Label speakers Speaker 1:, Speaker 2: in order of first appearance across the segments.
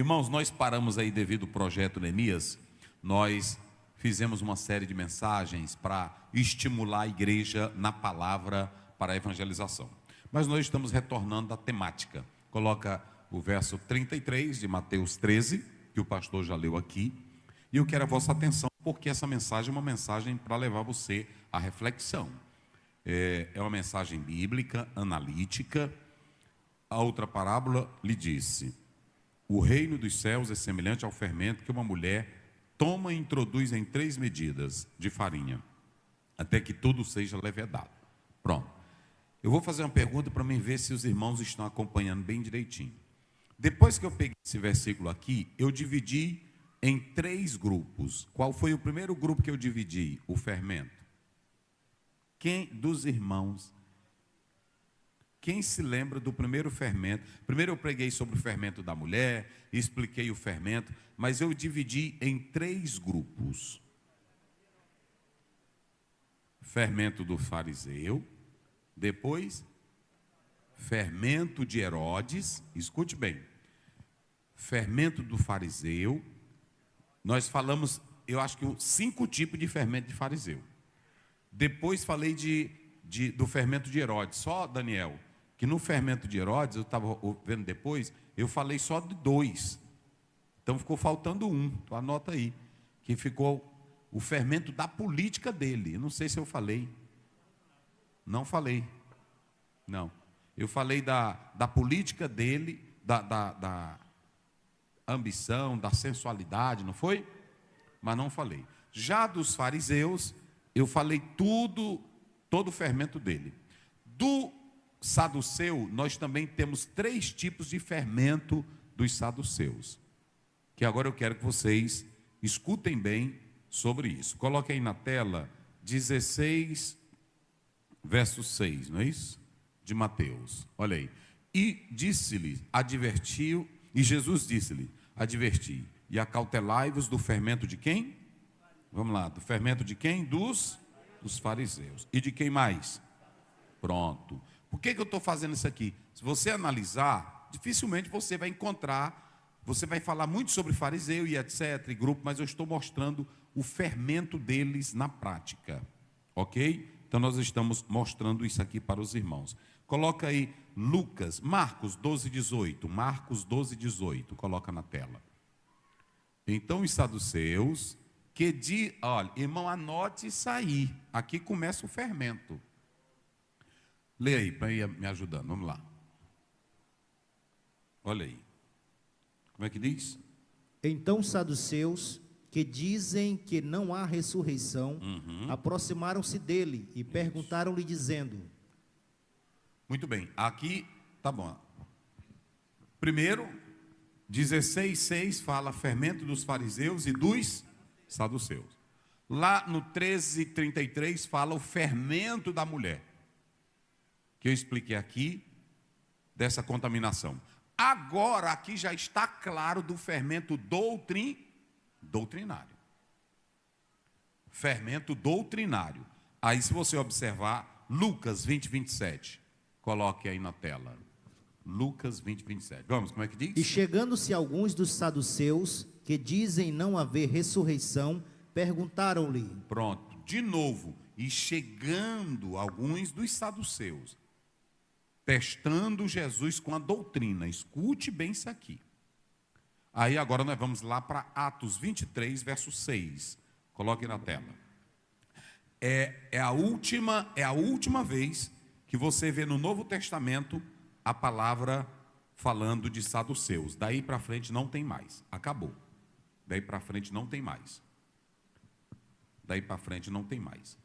Speaker 1: Irmãos, nós paramos aí devido ao projeto Neemias. Nós fizemos uma série de mensagens para estimular a igreja na palavra para a evangelização. Mas nós estamos retornando à temática. Coloca o verso 33 de Mateus 13, que o pastor já leu aqui. E eu quero a vossa atenção, porque essa mensagem é uma mensagem para levar você à reflexão. É uma mensagem bíblica, analítica. A outra parábola lhe disse: o reino dos céus é semelhante ao fermento que uma mulher toma e introduz em 3 medidas de farinha, até que tudo seja levedado. Pronto. Eu vou fazer uma pergunta para mim ver se os irmãos estão acompanhando bem direitinho. Depois que eu peguei esse versículo aqui, eu dividi em 3 grupos. Qual foi o primeiro grupo que eu dividi? O fermento. Quem dos irmãos... Quem se lembra do primeiro fermento? Primeiro eu preguei sobre o fermento da mulher, expliquei o fermento, mas eu dividi em 3 grupos. Fermento do fariseu, depois fermento de Herodes, escute bem. Fermento do fariseu, nós falamos, eu acho que 5 tipos de fermento de fariseu. Depois falei do fermento de Herodes, só Daniel. Que no fermento de Herodes, eu estava vendo depois, eu falei só de 2. Então ficou faltando 1, então anota aí. Que ficou o fermento da política dele. Eu não sei se eu falei. Não falei. Não. Eu falei da política dele, da ambição, da sensualidade, não foi? Mas não falei. Já dos fariseus, eu falei todo o fermento dele. Do saduceu, nós também temos 3 tipos de fermento dos saduceus, que agora eu quero que vocês escutem bem sobre isso. Coloque aí na tela 16, verso 6, não é isso? De Mateus, olha aí. E disse-lhe, advertiu, e Jesus disse-lhe, adverti, e acautelai-vos do fermento de quem? Vamos lá, do fermento de quem? Dos fariseus. E de quem mais? Pronto. Por que eu estou fazendo isso aqui? Se você analisar, dificilmente você vai encontrar, você vai falar muito sobre fariseu e etc, e grupo, mas eu estou mostrando o fermento deles na prática, ok? Então nós estamos mostrando isso aqui para os irmãos. Coloca aí Marcos 12, 18, Marcos 12, 18, coloca na tela. Então os saduceus, olha, irmão, anote isso aí, aqui começa o fermento. Lê aí, para ir me ajudando, vamos lá. Olha aí. Como é que diz?
Speaker 2: Então os saduceus, que dizem que não há ressurreição, aproximaram-se dele e perguntaram-lhe dizendo...
Speaker 1: Muito bem, aqui, tá bom. Primeiro, 16:6 fala fermento dos fariseus e dos saduceus. Lá no 13:33 fala o fermento da mulher, que eu expliquei aqui, dessa contaminação. Agora, aqui já está claro do fermento doutrinário. Fermento doutrinário. Aí, se você observar, Lucas 20, 27. Coloque aí na tela. Lucas 20, 27. Vamos, como é que diz?
Speaker 2: E chegando-se alguns dos saduceus, que dizem não haver ressurreição, perguntaram-lhe...
Speaker 1: Pronto, de novo. E chegando alguns dos saduceus, testando Jesus com a doutrina. Escute bem isso aqui. Aí agora nós vamos lá para Atos 23, verso 6. Coloque na tela. É a última vez que você vê no Novo Testamento a palavra falando de saduceus. Daí para frente não tem mais. Acabou. Daí para frente não tem mais. Daí para frente não tem mais.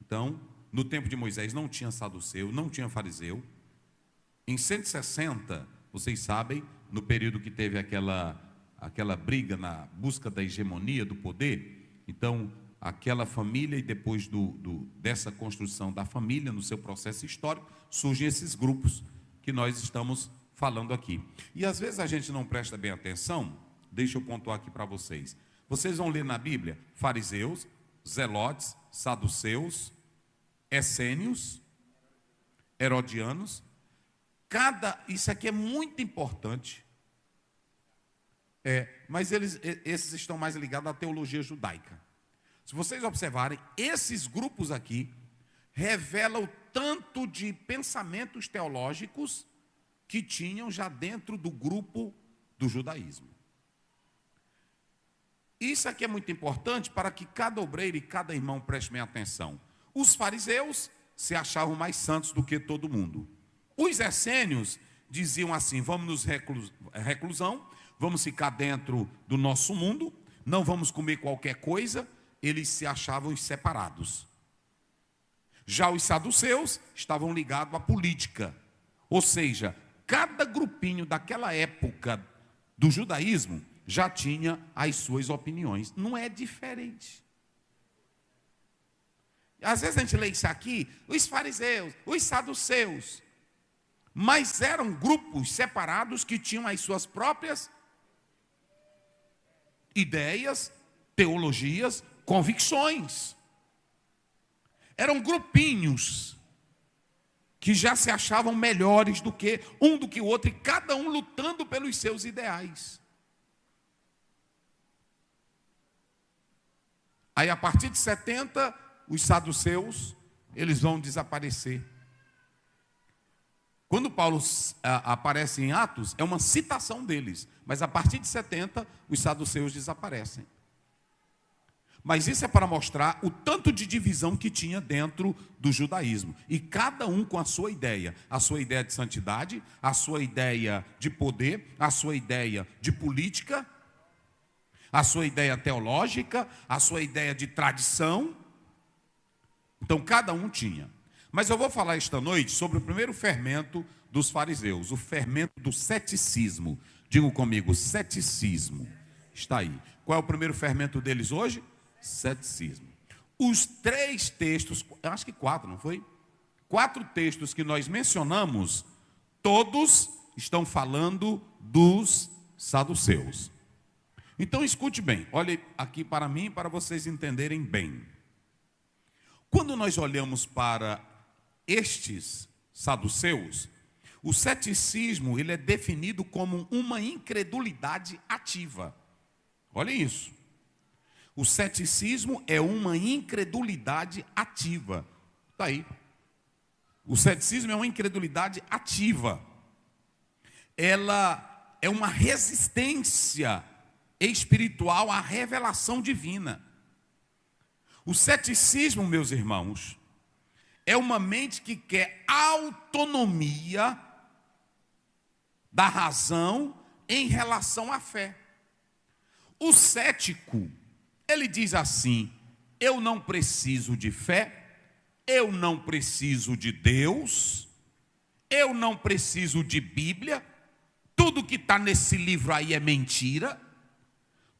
Speaker 1: Então, no tempo de Moisés não tinha saduceu, não tinha fariseu. Em 160, vocês sabem, no período que teve aquela briga na busca da hegemonia do poder, então aquela família, e depois dessa construção da família, no seu processo histórico, surgem esses grupos que nós estamos falando aqui. E às vezes a gente não presta bem atenção, deixa eu pontuar aqui para vocês. Vocês vão ler na Bíblia fariseus, zelotes, saduceus, essênios, herodianos. Isso aqui é muito importante. Mas esses estão mais ligados à teologia judaica. Se vocês observarem, esses grupos aqui revelam o tanto de pensamentos teológicos que tinham já dentro do grupo do judaísmo. Isso aqui é muito importante para que cada obreiro e cada irmão preste bem atenção. Os fariseus se achavam mais santos do que todo mundo. Os essênios diziam assim: vamos nos reclusão, vamos ficar dentro do nosso mundo, não vamos comer qualquer coisa. Eles se achavam separados. Já os saduceus estavam ligados à política. Ou seja, cada grupinho daquela época do judaísmo já tinha as suas opiniões. Não é diferente. Às vezes a gente lê isso aqui, os fariseus, os saduceus. Mas eram grupos separados que tinham as suas próprias ideias, teologias, convicções. Eram grupinhos que já se achavam melhores do que o outro, e cada um lutando pelos seus ideais. Aí, a partir de 70, os saduceus, eles vão desaparecer. Quando Paulo aparece em Atos, é uma citação deles. Mas a partir de 70, os saduceus desaparecem. Mas isso é para mostrar o tanto de divisão que tinha dentro do judaísmo. E cada um com a sua ideia de santidade, a sua ideia de poder, a sua ideia de política, a sua ideia teológica, a sua ideia de tradição. Então cada um tinha. Mas eu vou falar esta noite sobre o primeiro fermento dos fariseus, o fermento do ceticismo. Digam comigo, ceticismo. Está aí. Qual é o primeiro fermento deles hoje? Ceticismo. Os 3 textos, acho que 4, não foi? 4 textos que nós mencionamos, todos estão falando dos saduceus. Então escute bem, olhe aqui para mim, para vocês entenderem bem. Quando nós olhamos para estes saduceus, o ceticismo ele é definido como uma incredulidade ativa. Olhem isso. O ceticismo é uma incredulidade ativa. Está aí. O ceticismo é uma incredulidade ativa. Ela é uma resistência espiritual à revelação divina. O ceticismo, meus irmãos, é uma mente que quer autonomia da razão em relação à fé. O cético, ele diz assim: eu não preciso de fé, eu não preciso de Deus, eu não preciso de Bíblia, tudo que está nesse livro aí é mentira,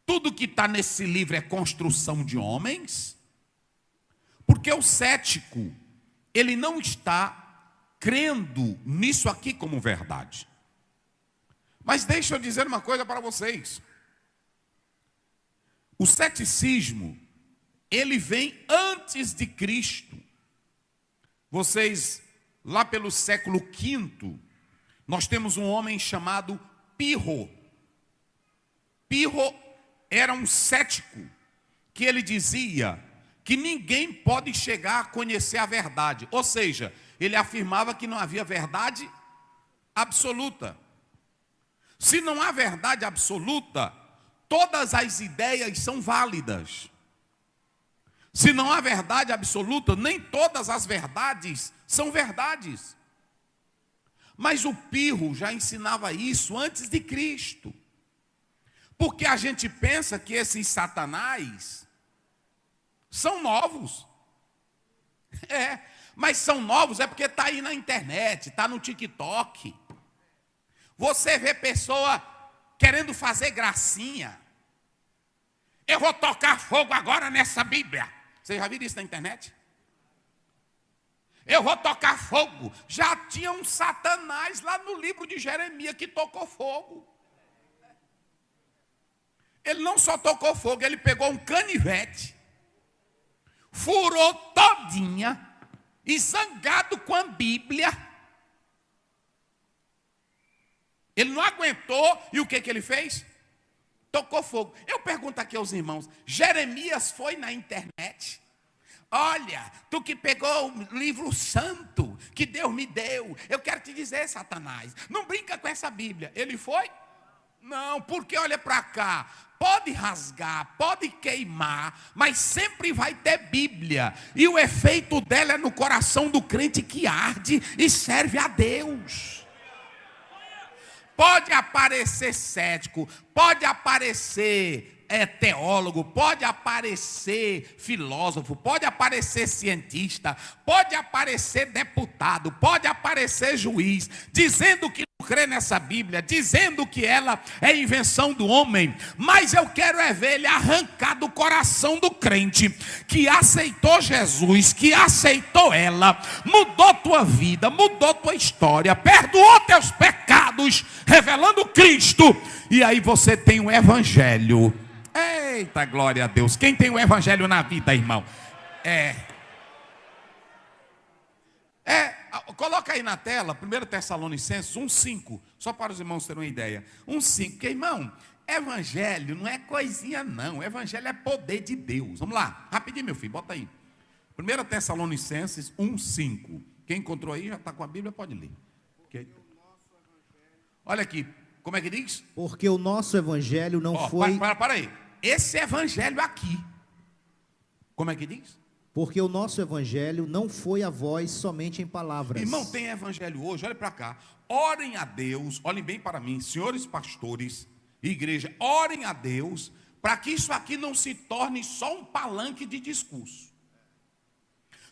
Speaker 1: tudo que está nesse livro é construção de homens, porque o cético, ele não está crendo nisso aqui como verdade. Mas deixa eu dizer uma coisa para vocês. O ceticismo, ele vem antes de Cristo. Vocês, lá pelo século V, nós temos um homem chamado Pirro. Pirro era um cético, que ele dizia que ninguém pode chegar a conhecer a verdade. Ou seja, ele afirmava que não havia verdade absoluta. Se não há verdade absoluta, todas as ideias são válidas. Se não há verdade absoluta, nem todas as verdades são verdades. Mas o Pirro já ensinava isso antes de Cristo. Porque a gente pensa que esses satanás são novos. Mas são novos é porque está aí na internet, está no TikTok. Você vê pessoa querendo fazer gracinha. Eu vou tocar fogo agora nessa Bíblia. Você já viu isso na internet? Eu vou tocar fogo. Já tinha um satanás lá no livro de Jeremias que tocou fogo. Ele não só tocou fogo, ele pegou um canivete, furou todinha, e zangado com a Bíblia, ele não aguentou, e o que ele fez? tocou fogo. Eu pergunto aqui aos irmãos, Jeremias foi na internet? Olha, tu que pegou o livro santo que Deus me deu, eu quero te dizer, Satanás, não brinca com essa Bíblia. Ele foi? Não, porque olha para cá, pode rasgar, pode queimar, mas sempre vai ter Bíblia. E o efeito dela é no coração do crente que arde e serve a Deus. Pode aparecer cético, pode aparecer teólogo, pode aparecer filósofo, pode aparecer cientista, pode aparecer deputado, pode aparecer juiz, dizendo que não crê nessa Bíblia, dizendo que ela é invenção do homem, mas eu quero ver ele arrancar do coração do crente, que aceitou Jesus, que aceitou ela, mudou tua vida, mudou tua história, perdoou teus pecados, revelando Cristo, e aí você tem um evangelho. Eita, glória a Deus. Quem tem o evangelho na vida, irmão? Coloca aí na tela, 1 Tessalonicenses 1,5, só para os irmãos terem uma ideia. 1,5, porque, irmão, evangelho não é coisinha não, evangelho é poder de Deus. Vamos lá, rapidinho, meu filho, bota aí. 1 Tessalonicenses 1,5. Quem encontrou aí, já está com a Bíblia, pode ler. Okay. Olha aqui, como é que diz?
Speaker 2: Porque o nosso evangelho não foi...
Speaker 1: Para aí. Esse evangelho aqui, como é que diz?
Speaker 2: Porque o nosso evangelho não foi a vós somente em palavras.
Speaker 1: Irmão, tem evangelho hoje, olha para cá. Orem a Deus, olhem bem para mim, senhores pastores, igreja, orem a Deus, para que isso aqui não se torne só um palanque de discurso.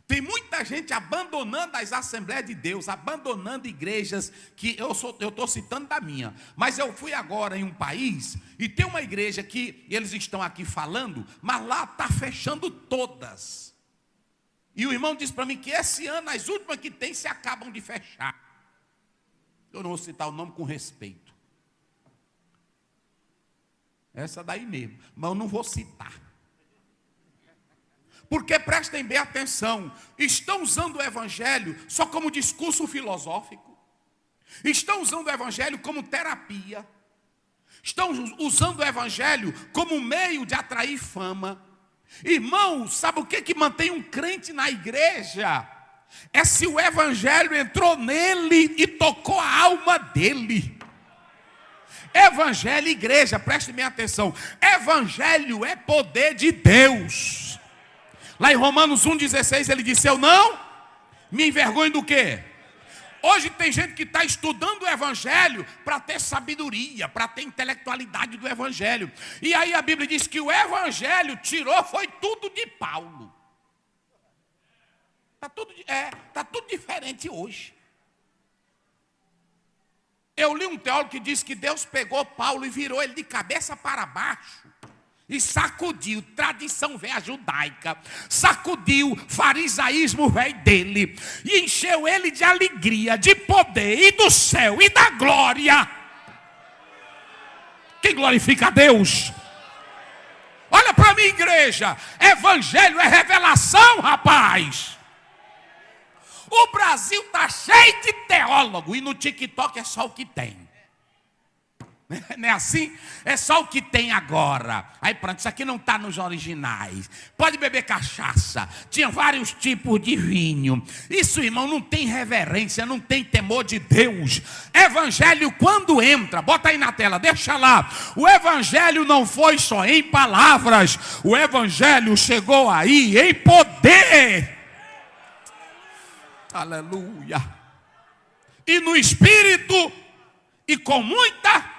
Speaker 1: Tem muita gente abandonando as Assembleias de Deus, abandonando igrejas, que eu estou citando da minha, mas eu fui agora em um país, e tem uma igreja que eles estão aqui falando, mas lá está fechando todas. E o irmão disse para mim que esse ano, as últimas que tem, se acabam de fechar. Eu não vou citar o nome com respeito. Essa daí mesmo, mas eu não vou citar. Porque prestem bem atenção, estão usando o evangelho só como discurso filosófico, estão usando o evangelho como terapia, estão usando o evangelho como meio de atrair fama. Irmão, sabe o que mantém um crente na igreja? É se o evangelho entrou nele e tocou a alma dele. Evangelho, igreja, prestem bem atenção, evangelho é poder de Deus. Lá em Romanos 1,16 ele disse, eu não me envergonho do quê? Hoje tem gente que está estudando o evangelho para ter sabedoria, para ter intelectualidade do evangelho. E aí a Bíblia diz que o evangelho foi tudo de Paulo. Está tudo diferente hoje. Eu li um teólogo que disse que Deus pegou Paulo e virou ele de cabeça para baixo. E sacudiu tradição velha judaica, sacudiu farisaísmo velho dele, e encheu ele de alegria, de poder, e do céu, e da glória. Quem glorifica a Deus? Olha para mim, igreja, evangelho é revelação, rapaz. O Brasil está cheio de teólogo, e no TikTok é só o que tem. Não é assim? É só o que tem agora. Aí pronto, isso aqui não está nos originais. Pode beber cachaça. Tinha vários tipos de vinho. Isso, irmão, não tem reverência, não tem temor de Deus. Evangelho quando entra, bota aí na tela, deixa lá. O evangelho não foi só em palavras. O evangelho chegou aí em poder. Aleluia. E no espírito e com muita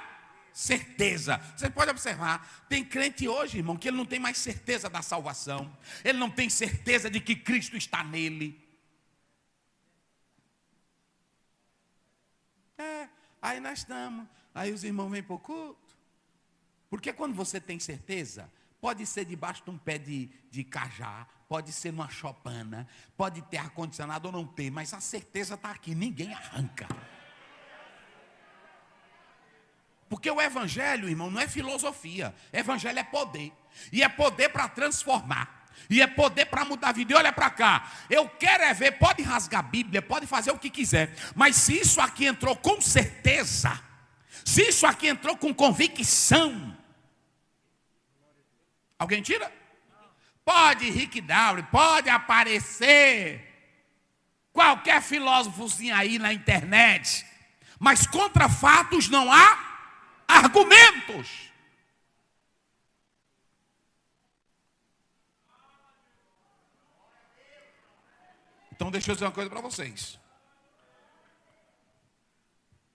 Speaker 1: certeza. Você pode observar, tem crente hoje, irmão, que ele não tem mais certeza da salvação. Ele não tem certeza de que Cristo está nele. Aí nós estamos. Aí os irmãos vêm para o culto. Porque quando você tem certeza, pode ser debaixo de um pé de cajá, pode ser numa chopana, pode ter ar-condicionado ou não ter, mas a certeza está aqui, ninguém arranca. Porque o evangelho, irmão, não é filosofia. Evangelho é poder. E é poder para transformar. E é poder para mudar a vida. E olha para cá. Eu quero ver, pode rasgar a Bíblia, pode fazer o que quiser. Mas se isso aqui entrou com certeza, se isso aqui entrou com convicção, Alguém tira? Pode Rick Dowry, pode aparecer qualquer filósofozinho aí na internet, mas contra fatos não há argumentos. Então deixa eu dizer uma coisa para vocês.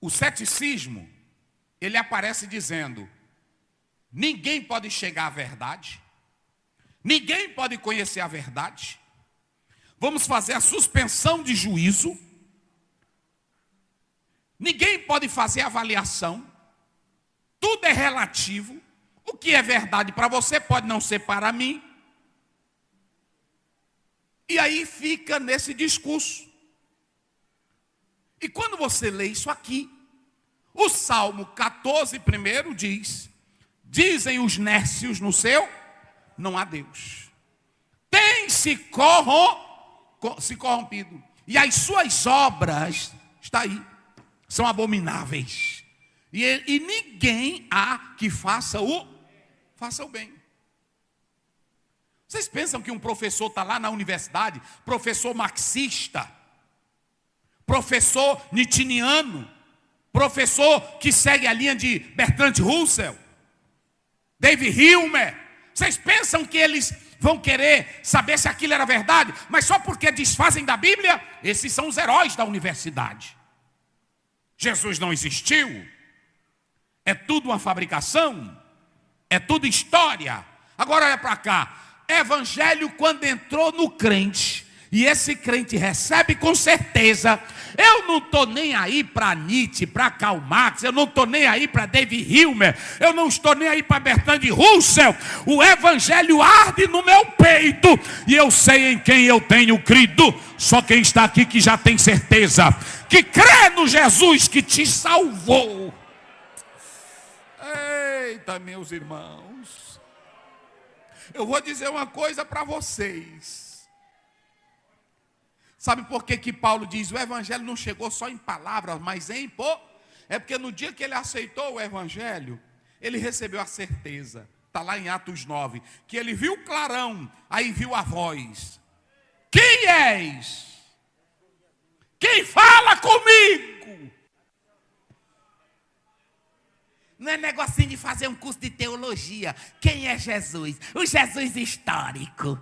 Speaker 1: O ceticismo, ele aparece dizendo: ninguém pode chegar à verdade, ninguém pode conhecer a verdade, vamos fazer a suspensão de juízo, ninguém pode fazer avaliação, tudo é relativo, o que é verdade para você pode não ser para mim. E aí fica nesse discurso. E quando você lê isso aqui, o Salmo 14 primeiro diz: dizem os nércios no seu, não há Deus. Tem se corrompido. E as suas obras, está aí, são abomináveis. E ninguém há que faça o bem. Vocês pensam que um professor está lá na universidade, professor marxista, professor nietzscheano, professor que segue a linha de Bertrand Russell, David Hume, vocês pensam que eles vão querer saber se aquilo era verdade, mas só porque desfazem da Bíblia? Esses são os heróis da universidade. Jesus não existiu, é tudo uma fabricação, é tudo história. Agora olha para cá. Evangelho, quando entrou no crente, e esse crente recebe com certeza, eu não estou nem aí para Nietzsche, para Karl Marx, eu não estou nem aí para David Hume, eu não estou nem aí para Bertrand Russell, o evangelho arde no meu peito, e eu sei em quem eu tenho crido. Só quem está aqui que já tem certeza, que crê no Jesus que te salvou. Eita, meus irmãos, eu vou dizer uma coisa para vocês. Sabe por que Paulo diz: o evangelho não chegou só em palavras, mas em é porque no dia que ele aceitou o evangelho, ele recebeu a certeza. Está lá em Atos 9, que ele viu o clarão, aí viu a voz: quem és? Quem fala comigo? Não é negocinho de fazer um curso de teologia. Quem é Jesus? O Jesus histórico.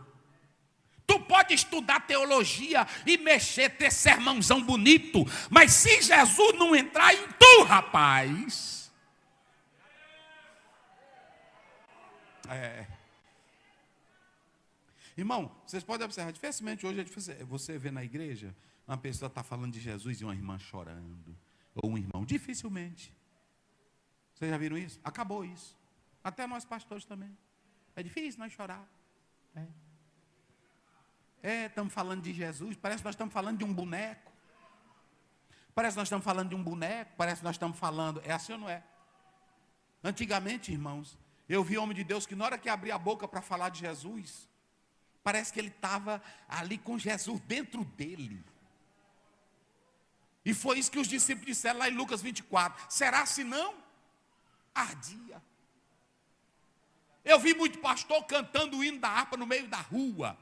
Speaker 1: Tu pode estudar teologia e mexer, ter sermãozão bonito, mas se Jesus não entrar em tu, rapaz. Irmão, vocês podem observar, dificilmente hoje é difícil você vê na igreja uma pessoa está falando de Jesus e uma irmã chorando, ou um irmão, dificilmente. Vocês já viram isso? Acabou isso. Até nós pastores também. É difícil nós chorar. Estamos falando de Jesus. Parece que nós estamos falando de um boneco. Parece que nós estamos falando de um boneco. Parece que nós estamos falando. É assim ou não é? Antigamente, irmãos, eu vi homem de Deus que na hora que abria a boca para falar de Jesus, parece que ele estava ali com Jesus dentro dele. E foi isso que os discípulos disseram lá em Lucas 24. Será se não? Ardia. Eu vi muito pastor cantando o hino da harpa no meio da rua.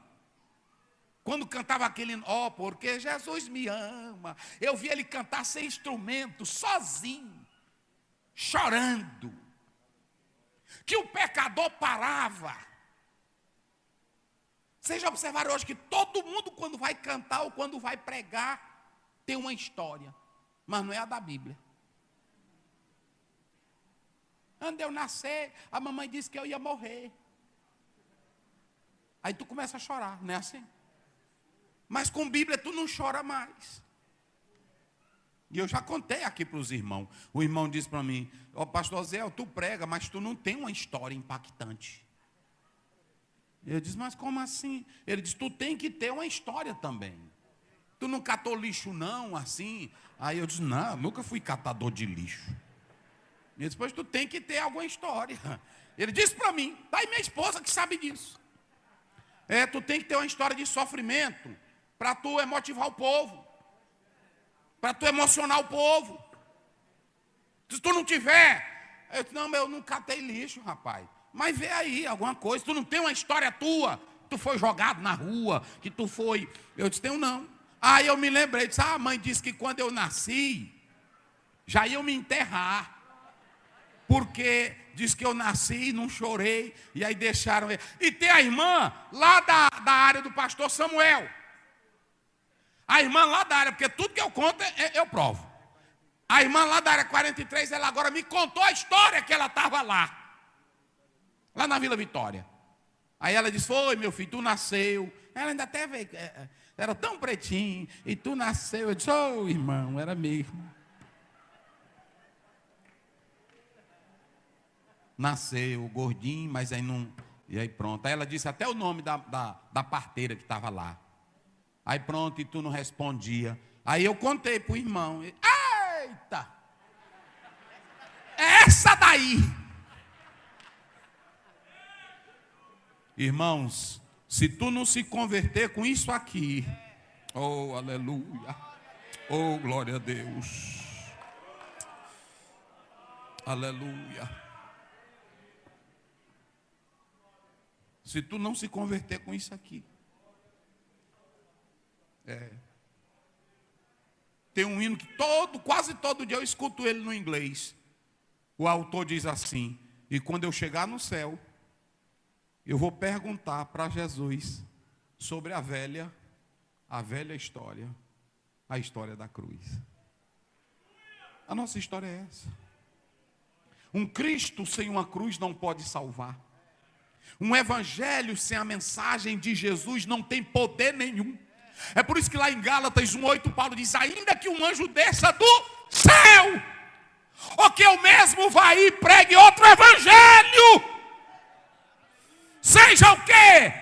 Speaker 1: Quando cantava aquele hino, porque Jesus me ama. Eu vi ele cantar sem instrumento, sozinho, chorando. Que o pecador parava. Vocês já observaram hoje que todo mundo, quando vai cantar ou quando vai pregar, tem uma história, mas não é a da Bíblia. Quando eu nascer, a mamãe disse que eu ia morrer. Aí tu começa a chorar, não é assim? Mas com Bíblia tu não chora mais. E eu já contei aqui para os irmãos. O irmão disse para mim: pastor Zé, tu prega, mas tu não tem uma história impactante. Eu disse: mas como assim? Ele disse: tu tem que ter uma história também. Tu não catou lixo não, assim? Aí eu disse: não, nunca fui catador de lixo. E depois tu tem que ter alguma história. Ele disse para mim, tá aí minha esposa que sabe disso. Tu tem que ter uma história de sofrimento para tu motivar o povo, para tu emocionar o povo. Se tu não tiver, eu disse: não, eu não catei lixo, rapaz. mas vê aí alguma coisa. Tu não tem uma história tua? Tu foi jogado na rua, que tu foi... Eu disse, tenho não. Aí eu me lembrei, disse, a mãe disse que quando eu nasci, já iam me enterrar. Porque diz que eu nasci e não chorei, e aí deixaram ele. E tem a irmã lá da área do pastor Samuel. A irmã lá da área, porque tudo que eu conto eu provo. A irmã lá da área 43, ela agora me contou a história que ela estava lá na Vila Vitória. Aí ela disse, foi meu filho, tu nasceu. Ela ainda até veio, era tão pretinho, e tu nasceu. Eu disse, ô irmão, era mesmo. Nasceu gordinho, mas aí não... E aí pronto. Aí ela disse até o nome da parteira que estava lá. Aí pronto, e tu não respondia. Aí eu contei para o irmão. Eita! Essa daí! Irmãos, se tu não se converter com isso aqui, oh, aleluia, oh, glória a Deus, aleluia. Se tu não se converter com isso aqui, tem um hino que quase todo dia eu escuto ele no inglês. O autor diz assim, e quando eu chegar no céu, eu vou perguntar para Jesus sobre a velha história, a história da cruz. A nossa história é essa. Um Cristo sem uma cruz não pode salvar. Um evangelho sem a mensagem de Jesus não tem poder nenhum. É por isso que lá em Gálatas 1:8 Paulo diz, ainda que um anjo desça do céu, ou que eu mesmo vá e pregue outro evangelho, seja o quê?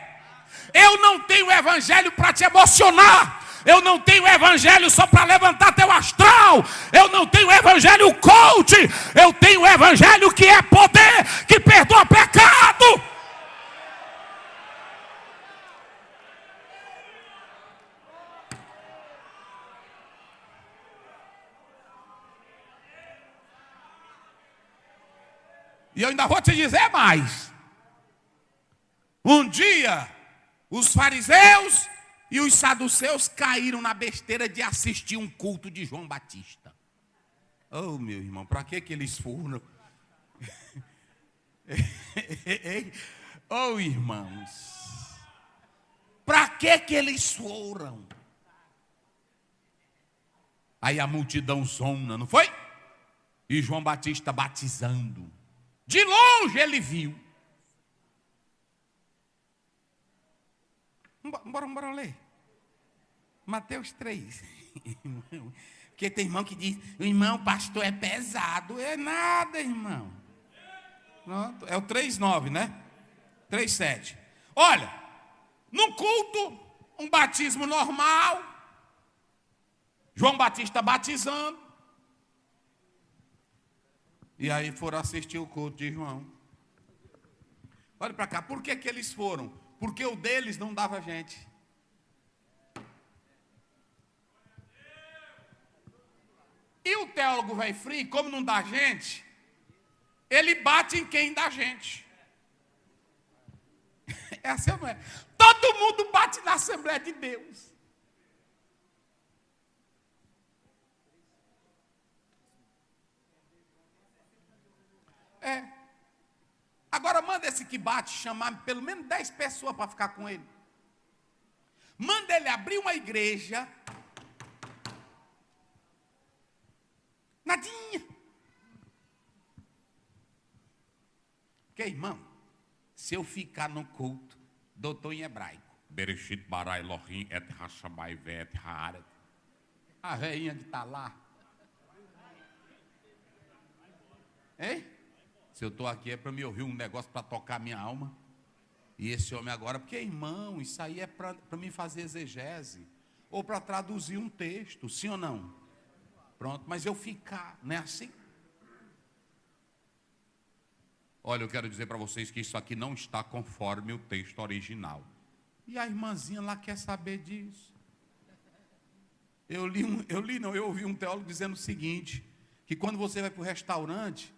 Speaker 1: Eu não tenho evangelho para te emocionar. Eu não tenho evangelho só para levantar teu astral. Eu não tenho evangelho coach. Eu tenho evangelho que é poder, que perdoa pecado. E eu ainda vou te dizer mais. Um dia, os fariseus e os saduceus caíram na besteira de assistir um culto de João Batista. Oh, meu irmão, para que eles foram? Oh, irmãos, para que eles foram? Aí a multidão zona, não foi? E João Batista batizando. De longe ele viu. Bora ler. Mateus 3. Porque tem irmão que diz, o irmão pastor é pesado. É nada, irmão. Pronto. É o 3:9, né? 3:7. Olha, num culto, um batismo normal, João Batista batizando. E aí foram assistir o culto de João. Olha para cá, por que eles foram? Porque o deles não dava gente. E o teólogo velho frio, como não dá gente, ele bate em quem dá gente. É assim, não é? Todo mundo bate na Assembleia de Deus. Agora manda esse que bate chamar pelo menos 10 pessoas para ficar com ele. Manda ele abrir uma igreja. Nadinha. Porque, irmão, se eu ficar no culto, doutor em hebraico. Bereshit bara Elohim et hashamai vet haaret. A velhinha que está lá. Hein? Se eu estou aqui é para me ouvir um negócio para tocar minha alma. E esse homem agora, porque irmão, isso aí é para mim fazer exegese. Ou para traduzir um texto, sim ou não? Pronto, mas eu ficar, não é assim? Olha, eu quero dizer para vocês que isso aqui não está conforme o texto original. E a irmãzinha lá quer saber disso. Eu ouvi um teólogo dizendo o seguinte, que quando você vai para o restaurante,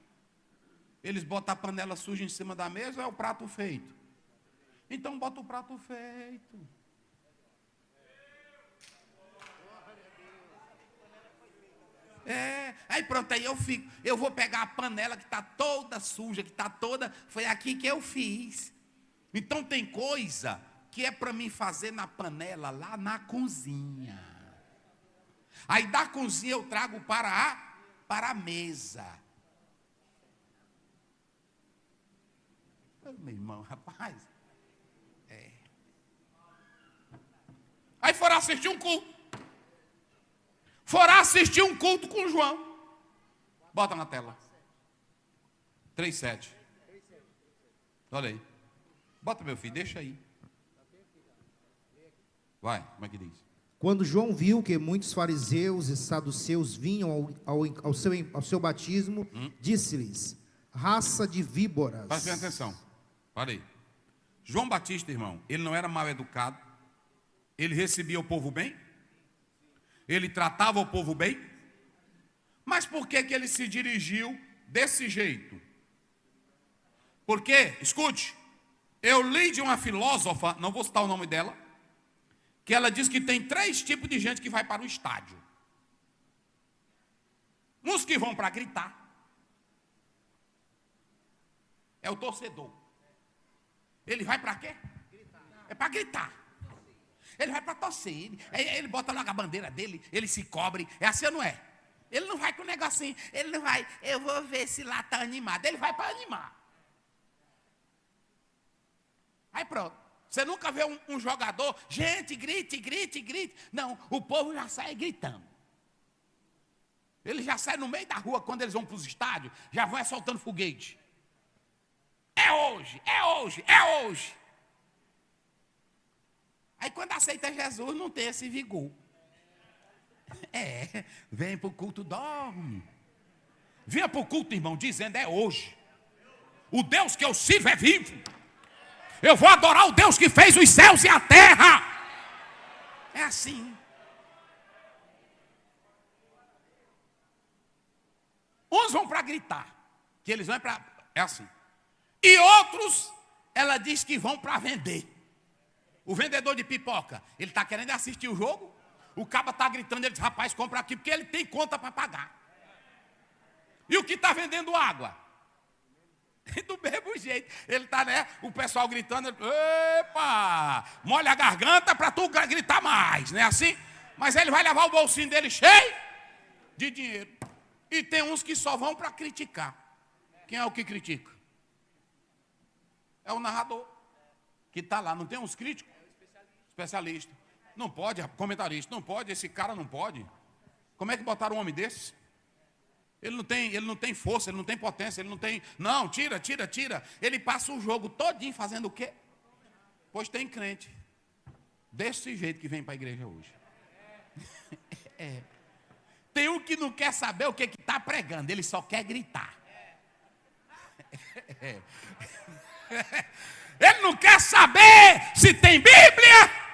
Speaker 1: Eles botam a panela suja em cima da mesa ou é o prato feito? Então bota o prato feito. Aí pronto, aí eu vou pegar a panela que está toda suja, que está toda, foi aqui que eu fiz. Então tem coisa que é para mim fazer na panela, lá na cozinha. Aí da cozinha eu trago para a mesa. Meu irmão, rapaz. Aí foram assistir um culto. Foram assistir um culto com o João. Bota na tela. 3:7. Olha aí. Bota, meu filho, deixa aí. Vai, como é que diz?
Speaker 2: Quando João viu que muitos fariseus e saduceus vinham ao seu batismo, disse-lhes: raça de víboras.
Speaker 1: Presta atenção. Olha aí. João Batista, irmão, ele não era mal educado. Ele recebia o povo bem. Ele tratava o povo bem. Mas por que ele se dirigiu desse jeito? Porque, escute, eu li de uma filósofa, não vou citar o nome dela, que ela diz que tem 3 tipos de gente que vai para o estádio. Uns que vão para gritar. É o torcedor. Ele vai para quê? É para gritar. Ele vai para torcer. Ele bota logo a bandeira dele, ele se cobre. É assim ou não é? Ele não vai com o negocinho. Ele não vai, eu vou ver se lá está animado. Ele vai para animar. Aí pronto. Você nunca vê um jogador, gente, grite, grite, grite. Não, o povo já sai gritando. Ele já sai no meio da rua, quando eles vão para os estádios, já vão soltando foguete. É hoje, é hoje, é hoje. Aí quando aceita Jesus, não tem esse vigor. Vem para o culto, dorme. Vinha para o culto, irmão, dizendo, é hoje. O Deus que eu sirvo é vivo. Eu vou adorar o Deus que fez os céus e a terra. É assim. Uns vão para gritar, que eles vão para... É assim. E outros, ela diz que vão para vender. O vendedor de pipoca, ele está querendo assistir o jogo, o caba está gritando, ele diz, rapaz, compra aqui, porque ele tem conta para pagar. E o que está vendendo água? Do mesmo jeito, ele está, né, o pessoal gritando, epa, molha a garganta para tu gritar mais, não é assim? Mas ele vai levar o bolsinho dele cheio de dinheiro. E tem uns que só vão para criticar. Quem é o que critica? É o narrador, que está lá, não tem uns críticos? Especialista. Não pode, comentarista, não pode, esse cara não pode. Como é que botaram um homem desse? Ele não tem força, ele não tem potência, ele não tem... Não, tira. Ele passa o jogo todinho fazendo o quê? Pois tem crente desse jeito que vem para a igreja hoje. Tem um que não quer saber o que está pregando, ele só quer gritar. Ele não quer saber se tem Bíblia.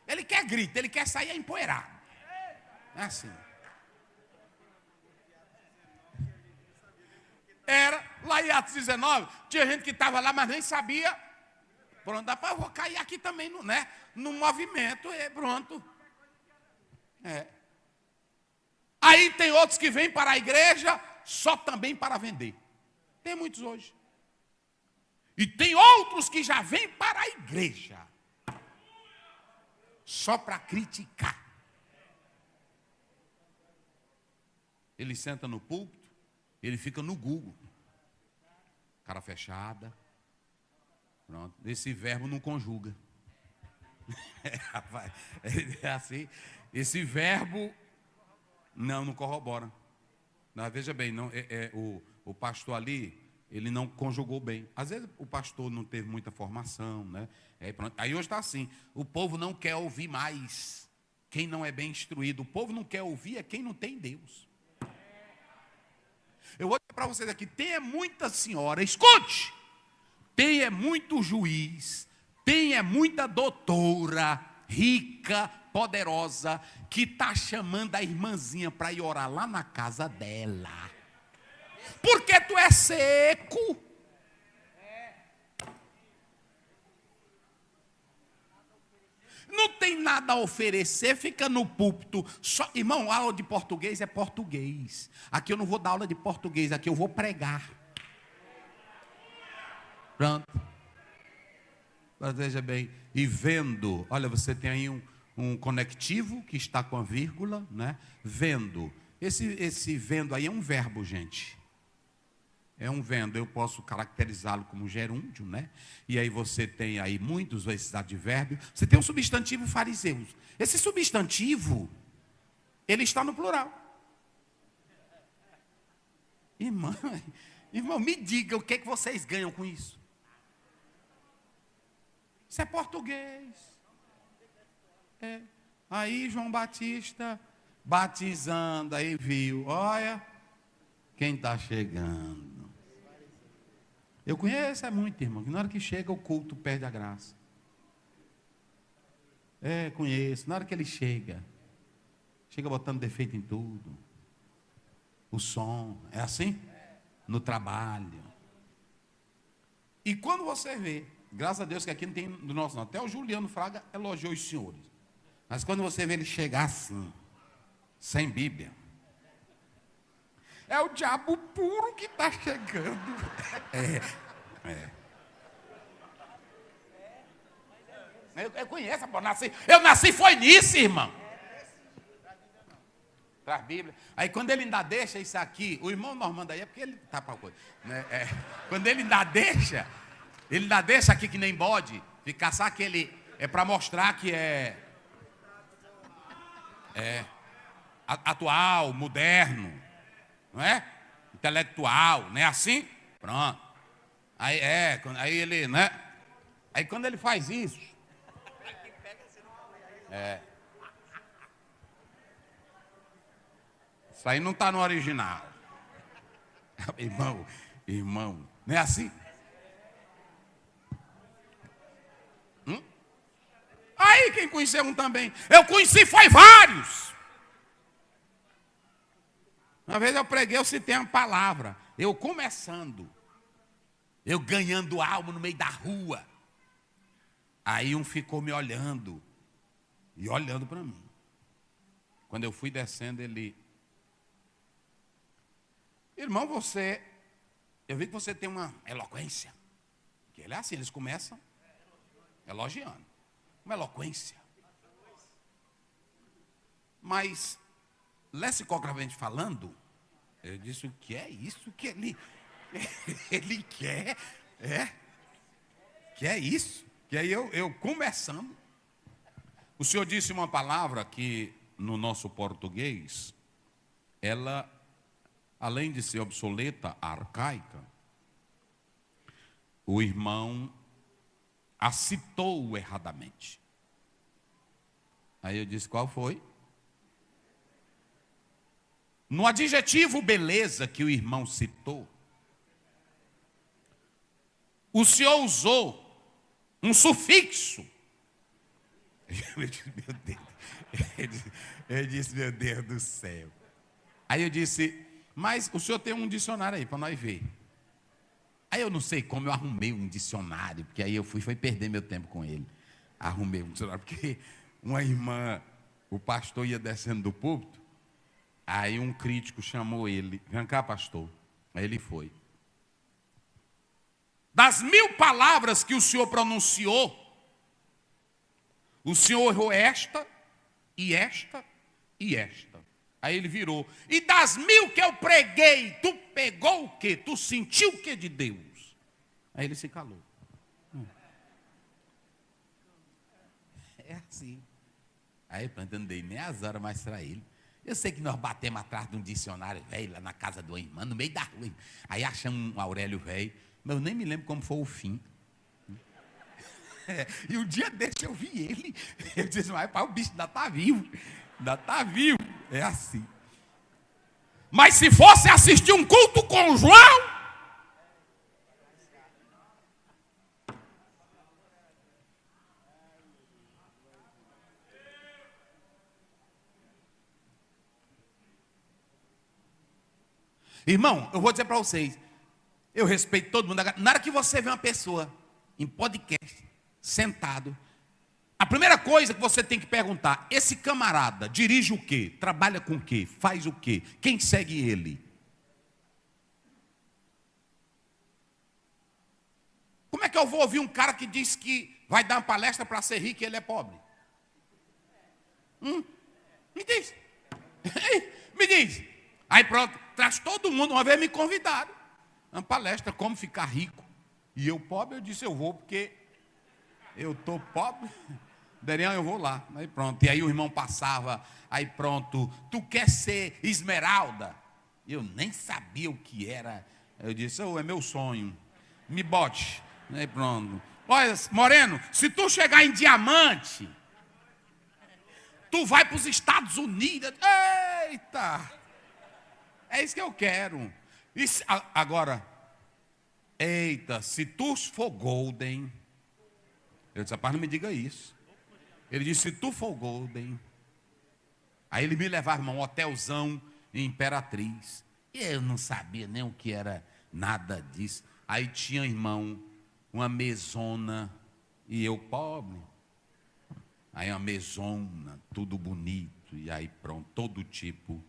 Speaker 1: Ele quer grito, ele quer sair empoeirado. É assim. Era, lá em Atos 19, tinha gente que estava lá, mas nem sabia. Pronto, dá para eu vou cair aqui também, né? No movimento, pronto. Aí tem outros que vêm para a igreja só também para vender. Tem muitos hoje. E tem outros que já vêm para a igreja só para criticar. Ele senta no púlpito, ele fica no Google. Cara fechada. Pronto. Esse verbo não conjuga. Rapaz, é assim. Esse verbo não corrobora. Não, veja bem, não, o pastor ali, ele não conjugou bem. Às vezes o pastor não teve muita formação, né? Aí hoje está assim, o povo não quer ouvir mais quem não é bem instruído. O povo não quer ouvir é quem não tem Deus. Eu vou dizer para vocês aqui, tem muita senhora, escute, tem muito juiz, tem muita doutora, rica, poderosa, que está chamando a irmãzinha para ir orar lá na casa dela. Porque tu é seco. Não tem nada a oferecer, fica no púlpito. Só, irmão, aula de português é português. Aqui eu não vou dar aula de português, aqui eu vou pregar. Pronto. Mas veja bem, e vendo, olha, você tem aí um conectivo que está com a vírgula, né? Vendo. Esse vendo aí é um verbo, gente. É um vendo, eu posso caracterizá-lo como gerúndio, né? E aí você tem aí muitos esses advérbios. Você tem um substantivo fariseus. Esse substantivo, ele está no plural. Irmão, me diga o que vocês ganham com isso. Isso é português. É. Aí João Batista batizando, aí viu, olha quem está chegando. Eu conheço, é muito, irmão, que na hora que chega o culto perde a graça. Conheço, na hora que ele chega botando defeito em tudo. O som, é assim? No trabalho. E quando você vê, graças a Deus que aqui não tem do nosso não, até o Juliano Fraga elogiou os senhores. Mas quando você vê ele chegar assim, sem Bíblia, é o diabo puro que está chegando. Eu conheço, eu nasci foi nisso, irmão. Traz Bíblia. Aí quando ele ainda deixa isso aqui, o irmão Normando aí é porque ele tá para coisa. Né? Quando ele ainda deixa aqui que nem bode, ficar só aquele, é para mostrar que é atual, moderno. Não é? Intelectual, não é assim? Pronto. Aí ele, né? Aí quando ele faz isso, isso aí não está no original. Irmão, não é assim? Aí quem conheceu um também, eu conheci foi vários. Uma vez eu preguei, eu citei uma palavra. Eu começando. Eu ganhando alma no meio da rua. Aí um ficou me olhando. E olhando para mim. Quando eu fui descendo, ele... Irmão, eu vi que você tem uma eloquência. Que ele é assim, eles começam elogiando. Uma eloquência. Mas, lexicografamente falando, eu disse, o que é isso que ele quer? Que é isso? Que aí eu começando. O senhor disse uma palavra que, no nosso português, ela, além de ser obsoleta, arcaica, o irmão a citou erradamente. Aí eu disse, qual foi? No adjetivo beleza que o irmão citou, o senhor usou um sufixo. Eu disse, meu Deus do céu. Aí eu disse, mas o senhor tem um dicionário aí para nós ver. Aí eu não sei como eu arrumei um dicionário, porque aí eu foi perder meu tempo com ele. Arrumei um dicionário, porque uma irmã, o pastor ia descendo do púlpito, aí um crítico chamou ele, vem cá, pastor. Aí ele foi. Das 1000 palavras que o senhor pronunciou, o senhor errou esta, e esta, e esta. Aí ele virou. E das 1000 que eu preguei, tu pegou o quê? Tu sentiu o quê de Deus? Aí ele se calou. É assim. Aí pronto, eu não dei nem as horas mais para ele. Eu sei que nós batemos atrás de um dicionário velho lá na casa de uma irmã, no meio da rua. Aí achamos um Aurélio velho, mas eu nem me lembro como foi o fim. E um dia desse eu vi ele. Eu disse, mas pai, o bicho ainda está vivo. Ainda está vivo. É assim. Mas se fosse assistir um culto com João, Irmão, eu vou dizer para vocês, eu respeito todo mundo. Na hora que você vê uma pessoa em podcast, sentado, a primeira coisa que você tem que perguntar, esse camarada dirige o quê? Trabalha com o quê? Faz o quê? Quem segue ele? Como é que eu vou ouvir um cara que diz que vai dar uma palestra para ser rico e ele é pobre? Me diz. Me diz. Aí pronto, traz todo mundo. Uma vez me convidaram. Uma palestra, como ficar rico. E eu pobre, eu disse, eu vou, porque eu estou pobre. Derian, eu vou lá. Aí pronto. E aí o irmão passava, aí pronto. Tu quer ser esmeralda? Eu nem sabia o que era. Eu disse, é meu sonho. Me bote. Aí pronto. Olha, Moreno, se tu chegar em diamante, tu vai para os Estados Unidos. Eita! É isso que eu quero. Isso, agora, eita, se tu for golden. Eu disse, rapaz, não me diga isso. Ele disse, se tu for golden. Aí ele me levava, irmão, um hotelzão em Imperatriz. Eu não sabia nem o que era nada disso. Aí tinha, irmão, uma mesona. E eu pobre. Aí uma mesona, tudo bonito. E aí pronto, todo tipo.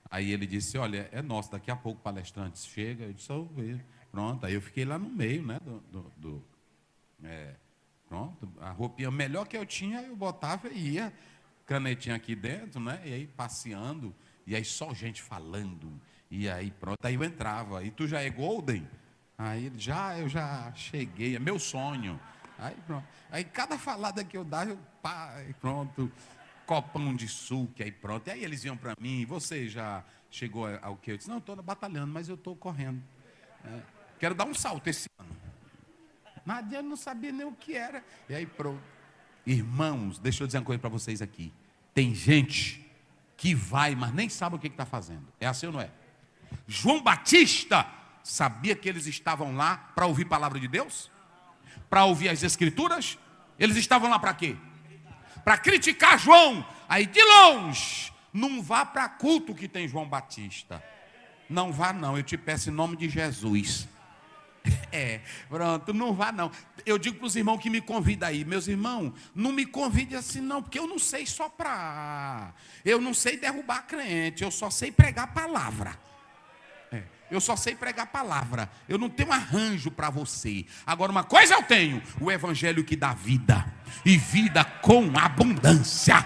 Speaker 1: Aí ele disse, olha, é nosso, daqui a pouco palestrantes chegam. Eu disse, eu vejo. Pronto, aí eu fiquei lá no meio, né, pronto, a roupinha melhor que eu tinha, eu botava e ia, canetinha aqui dentro, né, e aí passeando, e aí só gente falando, e aí pronto, aí eu entrava, e tu já é golden? Aí eu já cheguei, é meu sonho. Aí pronto, aí cada falada que eu dava, aí pronto, copão de suco, aí pronto, e aí eles iam para mim, você já chegou ao que? Eu disse, não, estou batalhando, mas eu estou correndo. Quero dar um salto esse ano. Nadia não sabia nem o que era. E aí pronto. Irmãos, deixa eu dizer uma coisa para vocês aqui. Tem gente que vai, mas nem sabe o que está fazendo. É assim ou não é? João Batista sabia que eles estavam lá para ouvir a palavra de Deus? Para ouvir as escrituras? Eles estavam lá para quê? Para criticar João. Aí de longe, não vá para culto que tem João Batista. Não vá não, eu te peço em nome de Jesus. Pronto, não vá não. Eu digo para os irmãos que me convidam aí, meus irmãos, não me convide assim não, porque eu não sei soprar, eu não sei derrubar crente, eu só sei pregar a palavra. Eu só sei pregar a palavra, eu não tenho arranjo para você. Agora uma coisa eu tenho, o evangelho que dá vida, e vida com abundância.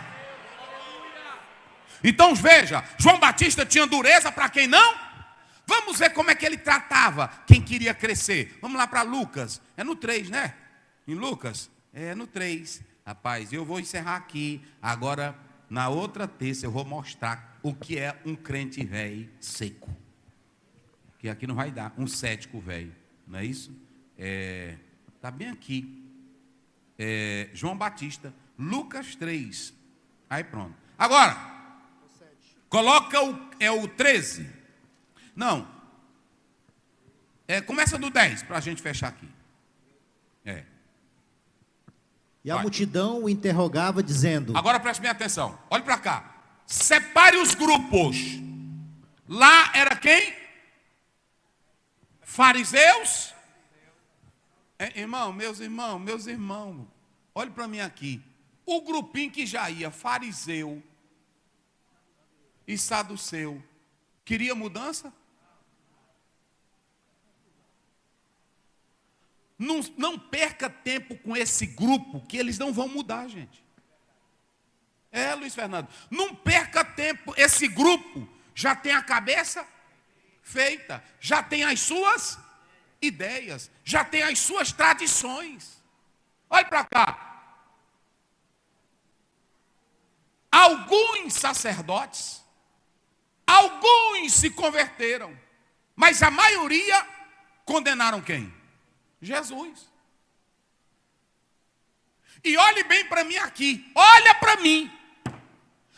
Speaker 1: Então veja, João Batista tinha dureza para quem não? Vamos ver como é que ele tratava quem queria crescer. Vamos lá para Lucas. É no 3, né? Em Lucas? É no 3. Rapaz, eu vou encerrar aqui. Agora, na outra terça, eu vou mostrar o que é um crente velho seco. Que aqui não vai dar. Um cético velho. Não é isso? Está bem aqui. João Batista. Lucas 3. Aí pronto. Agora, coloca o 13. Não. Começa do 10, para a gente fechar aqui.
Speaker 2: E a multidão o interrogava, dizendo...
Speaker 1: Agora preste bem atenção. Olhe para cá. Separe os grupos. Lá era quem? Fariseus. Meus irmãos. Olhe para mim aqui. O grupinho que já ia, fariseu e saduceu, queria mudança? Não perca tempo com esse grupo, que eles não vão mudar, gente. Luiz Fernando. Não perca tempo, esse grupo já tem a cabeça feita, já tem as suas ideias, já tem as suas tradições. Olha para cá. Alguns sacerdotes, alguns se converteram, mas a maioria condenaram quem? Jesus. E olhe bem para mim aqui, olha para mim.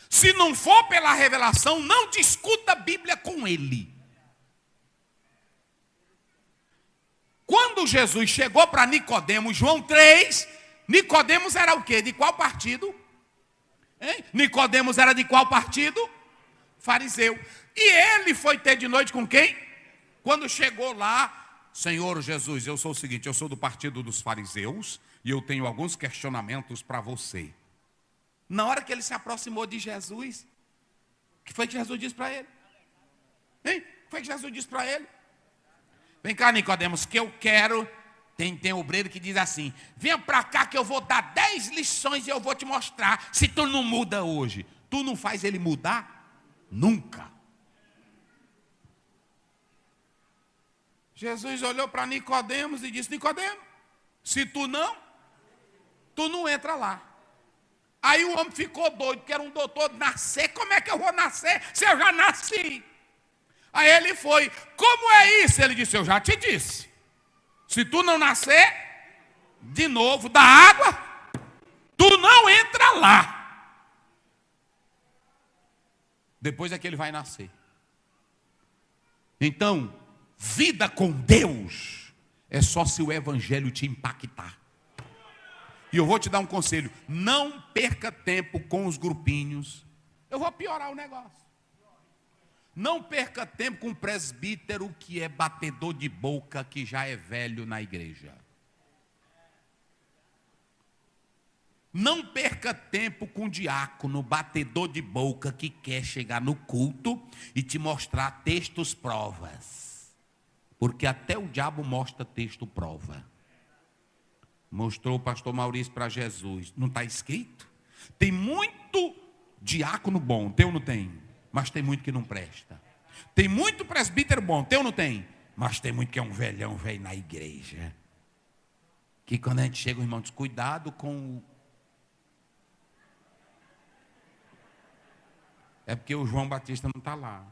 Speaker 1: Se não for pela revelação, não discuta a Bíblia com ele. Quando Jesus chegou para Nicodemos, João 3, Nicodemos era o quê? De qual partido? Nicodemos era de qual partido? Fariseu. E ele foi ter de noite com quem? Quando chegou lá, Senhor Jesus, eu sou o seguinte, eu sou do partido dos fariseus e eu tenho alguns questionamentos para você. Na hora que ele se aproximou de Jesus, o que foi que Jesus disse para ele? Hein? O que foi que Jesus disse para ele? Vem cá, Nicodemos, que eu quero... Tem obreiro que diz assim, venha para cá que eu vou dar 10 lições e eu vou te mostrar se tu não muda hoje. Tu não faz ele mudar? Nunca. Jesus olhou para Nicodemos e disse, Nicodemos, se tu não entra lá. Aí o homem ficou doido, que era um doutor de nascer. Como é que eu vou nascer se eu já nasci? Aí ele foi, como é isso? Ele disse, eu já te disse. Se tu não nascer de novo da água, tu não entra lá. Depois é que ele vai nascer. Então, vida com Deus é só se o evangelho te impactar. E eu vou te dar um conselho, não perca tempo com os grupinhos. Eu vou piorar o negócio. Não perca tempo com um presbítero que é batedor de boca, que já é velho na igreja. Não perca tempo com um diácono batedor de boca que quer chegar no culto e te mostrar textos provas. Porque até o diabo mostra texto prova. Mostrou o pastor Maurício para Jesus. Não está escrito? Tem muito diácono bom, tem ou não tem? Mas tem muito que não presta. Tem muito presbítero bom, tem ou não tem? Mas tem muito que é um velhão, velho na igreja. Que quando a gente chega, o irmão diz, cuidado com o... É porque o João Batista não está lá.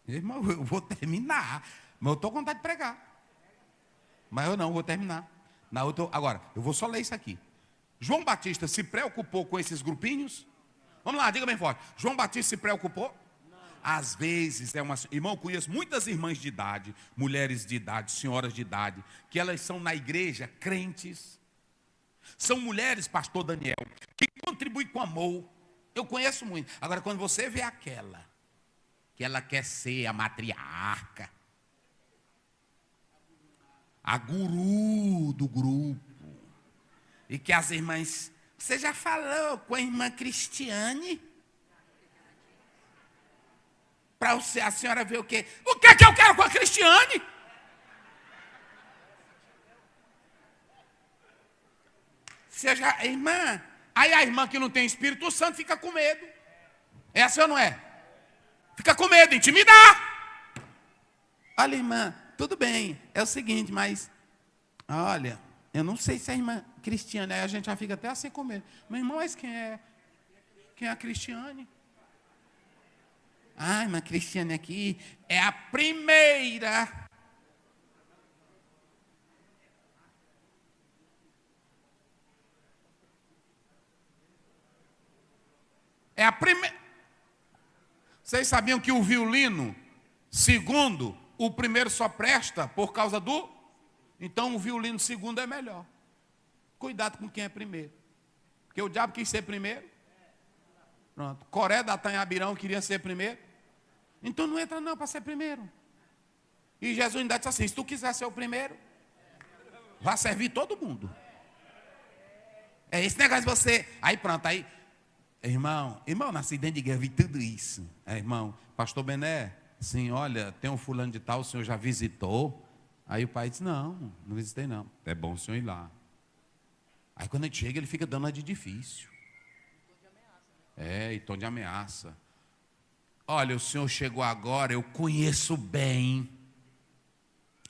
Speaker 1: Irmão, eu vou terminar. Mas eu estou com vontade de pregar. Mas eu não, vou terminar. Agora, eu vou só ler isso aqui. João Batista se preocupou com esses grupinhos? Vamos lá, diga bem forte. João Batista se preocupou? Não. Às vezes, irmão, eu conheço muitas irmãs de idade, mulheres de idade, senhoras de idade, que elas são na igreja crentes. São mulheres, pastor Daniel, que contribuem com amor. Eu conheço muito. Agora, quando você vê aquela, que ela quer ser a matriarca, a guru do grupo, e que as irmãs... Você já falou com a irmã Cristiane? Para a senhora ver o quê? O que é que eu quero com a Cristiane? Seja irmã. Aí a irmã que não tem Espírito Santo fica com medo. É assim ou não é? Fica com medo, intimidar. Olha, irmã, tudo bem. É o seguinte, mas... Olha... Eu não sei se é a irmã Cristiane, aí a gente já fica até assim com medo. Meu irmão, mas quem é? Quem é a Cristiane? Ah, irmã Cristiane aqui é a primeira. É a primeira. Vocês sabiam que o violino, segundo, o primeiro só presta por causa do... Então o violino segundo é melhor. Cuidado com quem é primeiro. Porque o diabo quis ser primeiro. Pronto. Coré, Datã e Abirão queria ser primeiro. Então não entra não para ser primeiro. E Jesus ainda disse assim, se tu quiser ser o primeiro, vai servir todo mundo. É esse negócio de você... Aí pronto, aí... Irmão, no acidente de guerra, vi tudo isso. Irmão, pastor Bené, assim, olha, tem um fulano de tal, o senhor já visitou? Aí o pai disse, não visitei não. É bom o senhor ir lá. Aí quando a gente chega, ele fica dando uma de difícil. E tom de ameaça. Olha, o senhor chegou agora, eu conheço bem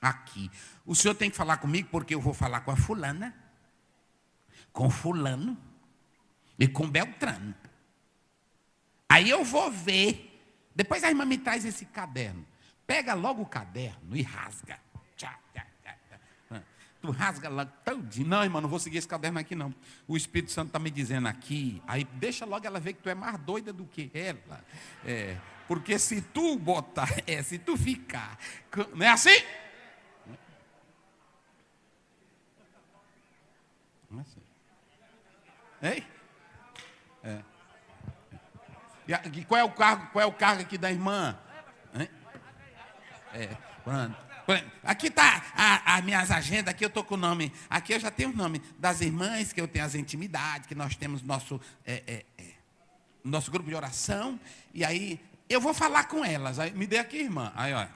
Speaker 1: aqui. O senhor tem que falar comigo porque eu vou falar com a fulana, com fulano e com Beltrano. Aí eu vou ver. Depois a irmã me traz esse caderno. Pega logo o caderno e rasga. Tu rasga lá todinho. Não, irmão, não vou seguir esse caderno aqui não. O Espírito Santo está me dizendo aqui. Aí deixa logo ela ver que tu é mais doida do que ela. Porque se tu botar, se tu ficar. Não é assim? Não é assim. Ei? E qual é o cargo aqui da irmã? Hein? Pronto. Aqui está as minhas agendas, aqui eu estou com o nome. Aqui eu já tenho o nome das irmãs, que eu tenho as intimidades, que nós temos nosso grupo de oração. E aí, eu vou falar com elas. Aí, me dê aqui, irmã. Aí, ó.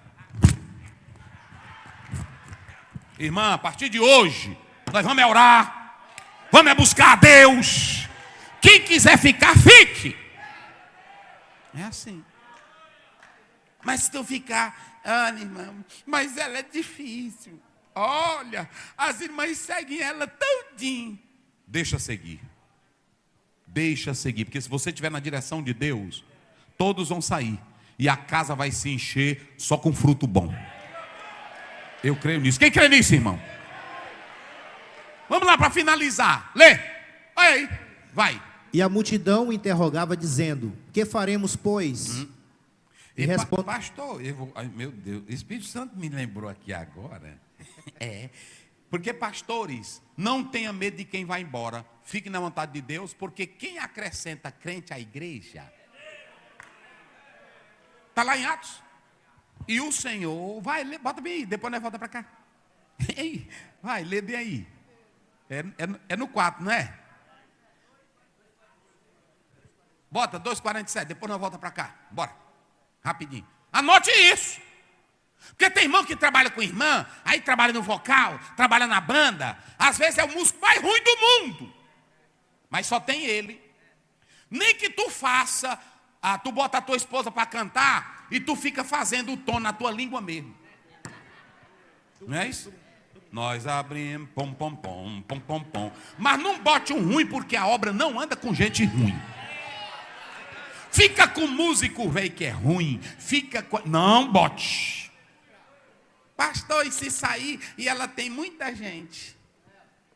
Speaker 1: Irmã, a partir de hoje, nós vamos orar. Vamos buscar a Deus. Quem quiser ficar, fique. É assim. Mas se tu ficar, irmão, mas ela é difícil. Olha, as irmãs seguem ela todinho. Deixa seguir. Deixa seguir. Porque se você estiver na direção de Deus, todos vão sair. E a casa vai se encher só com fruto bom. Eu creio nisso. Quem crê nisso, irmão? Vamos lá para finalizar. Lê. Olha aí. Vai.
Speaker 2: E a multidão o interrogava, dizendo: que faremos, pois?
Speaker 1: E responde... Pastor, ai, meu Deus, o Espírito Santo me lembrou aqui agora. Porque pastores, não tenha medo de quem vai embora. Fique na vontade de Deus, porque quem acrescenta crente à igreja... Está lá em Atos. E o Senhor... Vai, lê, bota bem aí, depois nós volta para cá. Vai, lê bem aí. É no 4, não é? Bota 2,47, depois nós volta para cá. Bora, rapidinho. Anote isso. Porque tem irmão que trabalha com irmã, aí trabalha no vocal, trabalha na banda. Às vezes é o músico mais ruim do mundo. Mas só tem ele. Nem que tu faça, tu bota a tua esposa para cantar e tu fica fazendo o tom na tua língua mesmo. Não é isso? Nós abrimos, pom, pom, pom, pom, pom, pom. Mas não bote um ruim, porque a obra não anda com gente ruim. Fica com músico, velho, que é ruim. Fica com... Não bote. Pastor, e se sair, e ela tem muita gente.